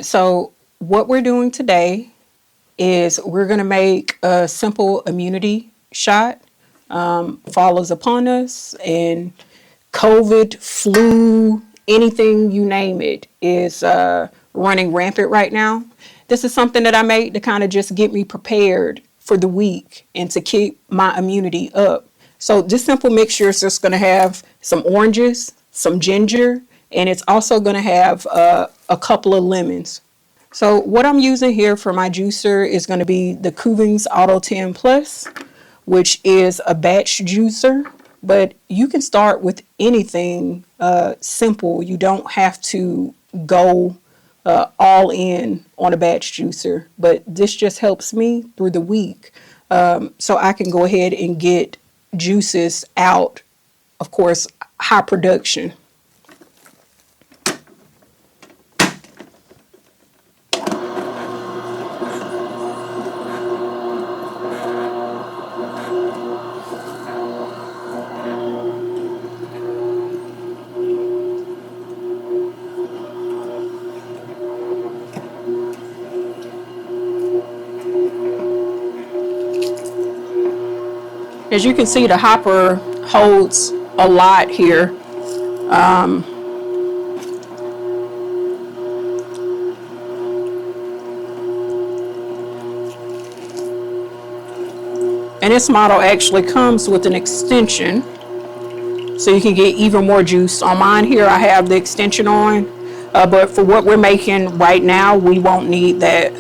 So what we're doing today is we're going to make a simple immunity shot. Follows upon us, and COVID, flu, anything you name it is running rampant right now. This is something that I made to kind of just get me prepared for the week and to keep my immunity up. So this simple mixture is just going to have some oranges, some ginger, and it's also going to have a couple of lemons. So what I'm using here for my juicer is going to be the Kuvings Auto 10 Plus, which is a batch juicer, but you can start with anything simple. You don't have to go all in on a batch juicer, but this just helps me through the week, so I can go ahead and get juices out, of course, high production. As you can see, the hopper holds a lot here. And this model actually comes with an extension, so you can get even more juice. On mine here, I have the extension on, but for what we're making right now, we won't need that.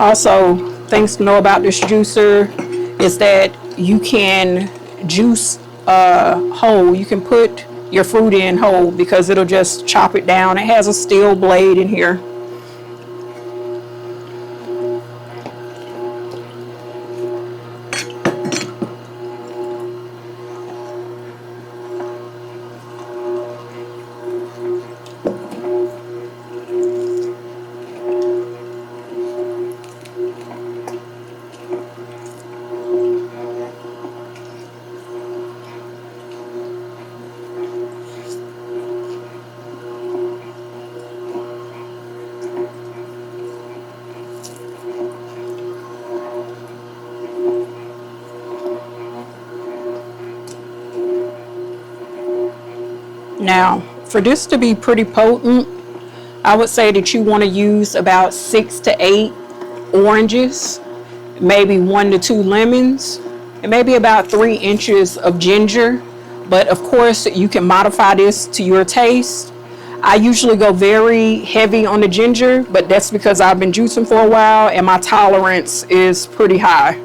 Also, things to know about this juicer is that you can juice whole. You can put your fruit in whole because it'll just chop it down. It has a steel blade in here. Now, for this to be pretty potent, I would say that you want to use about 6 to 8 oranges, maybe 1 to 2 lemons, and maybe about 3 inches of ginger. But of course, you can modify this to your taste. I usually go very heavy on the ginger, but that's because I've been juicing for a while and my tolerance is pretty high.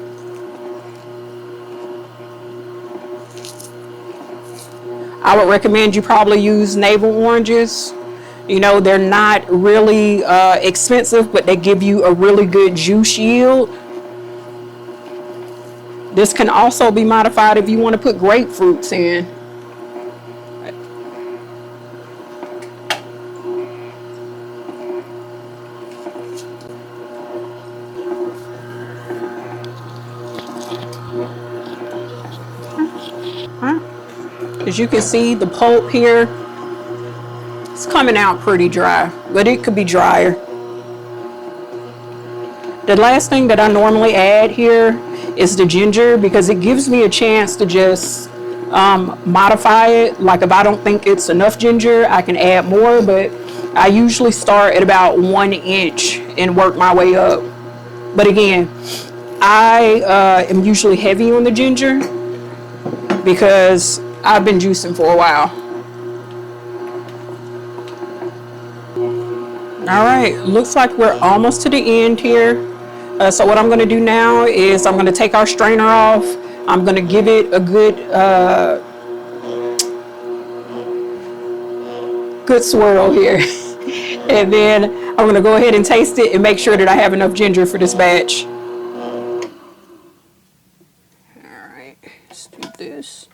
I would recommend you probably use navel oranges. You know, they're not really expensive, but they give you a really good juice yield. This can also be modified if you want to put grapefruits in. As you can see, the pulp here, it's coming out pretty dry, but it could be drier. The last thing that I normally add here is the ginger because it gives me a chance to just modify it. Like if I don't think it's enough ginger, I can add more, but I usually start at about 1 inch and work my way up. But again, I am usually heavy on the ginger because I've been juicing for a while. All right, looks like we're almost to the end here. So what I'm going to do now is I'm going to take our strainer off. I'm going to give it a good swirl here. And then I'm going to go ahead and taste it and make sure that I have enough ginger for this batch. All right, let's do this.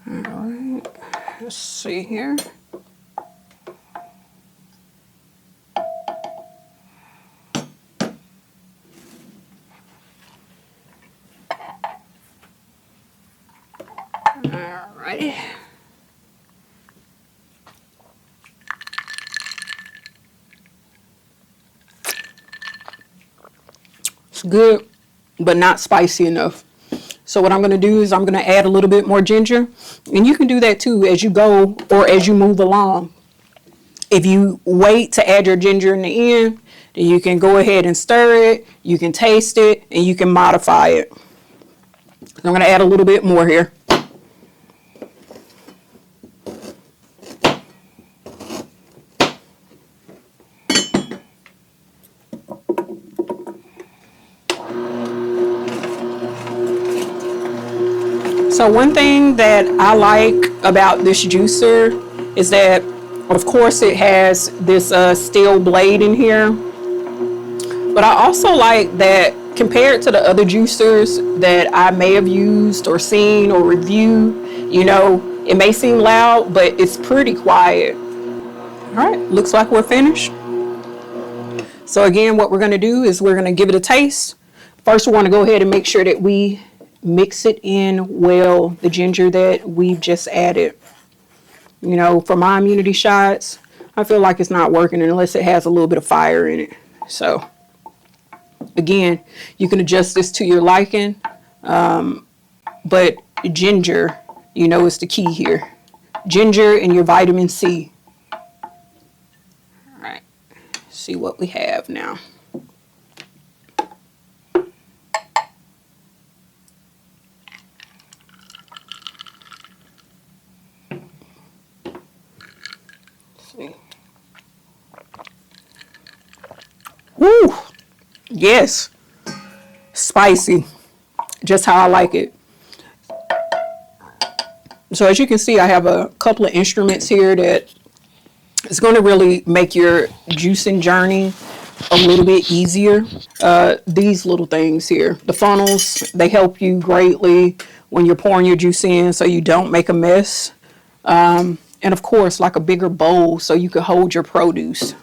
All right, let's see here. Alrighty. It's good, but not spicy enough. So what I'm going to do is I'm going to add a little bit more ginger. And you can do that too as you go or as you move along. If you wait to add your ginger in the end, then you can go ahead and stir it. You can taste it and you can modify it. So I'm going to add a little bit more here. So one thing that I like about this juicer is that, of course, it has this steel blade in here. But I also like that compared to the other juicers that I may have used or seen or reviewed, it may seem loud, but it's pretty quiet. All right, looks like we're finished. So again, what we're going to do is we're going to give it a taste. First, we want to go ahead and make sure that we mix it in well, the ginger that we've just added. For my immunity shots, I feel like it's not working unless it has a little bit of fire in it. So again, you can adjust this to your liking, but ginger, is the key here. Ginger and your vitamin C. All right, see what we have now. Woo! Yes. Spicy. Just how I like it. So as you can see, I have a couple of instruments here that is going to really make your juicing journey a little bit easier. These little things here, the funnels, they help you greatly when you're pouring your juice in so you don't make a mess. And of course, like a bigger bowl so you can hold your produce.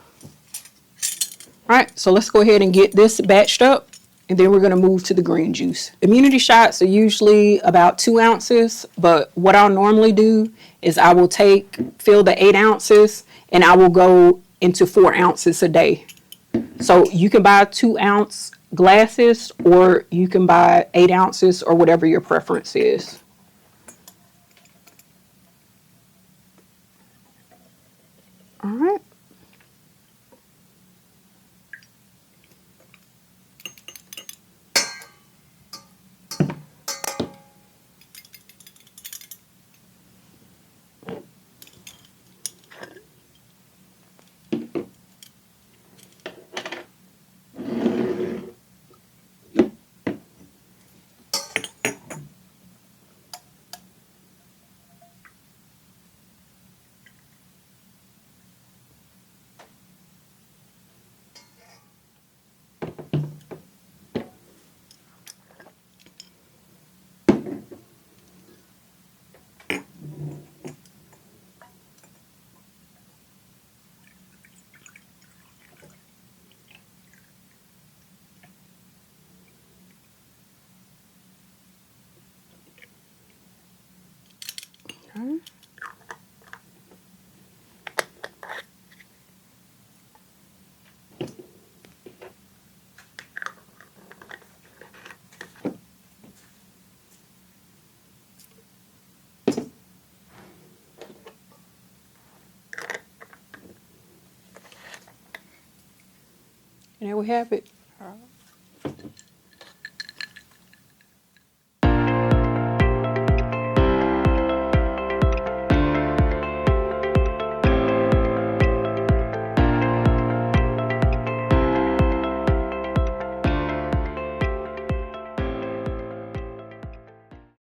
All right, so let's go ahead and get this batched up, and then we're going to move to the green juice. Immunity shots are usually about 2 ounces, but what I'll normally do is I will fill the 8 ounces, and I will go into 4 ounces a day. So you can buy 2-ounce glasses, or you can buy 8 ounces, or whatever your preference is. All right. Okay. And there we have it.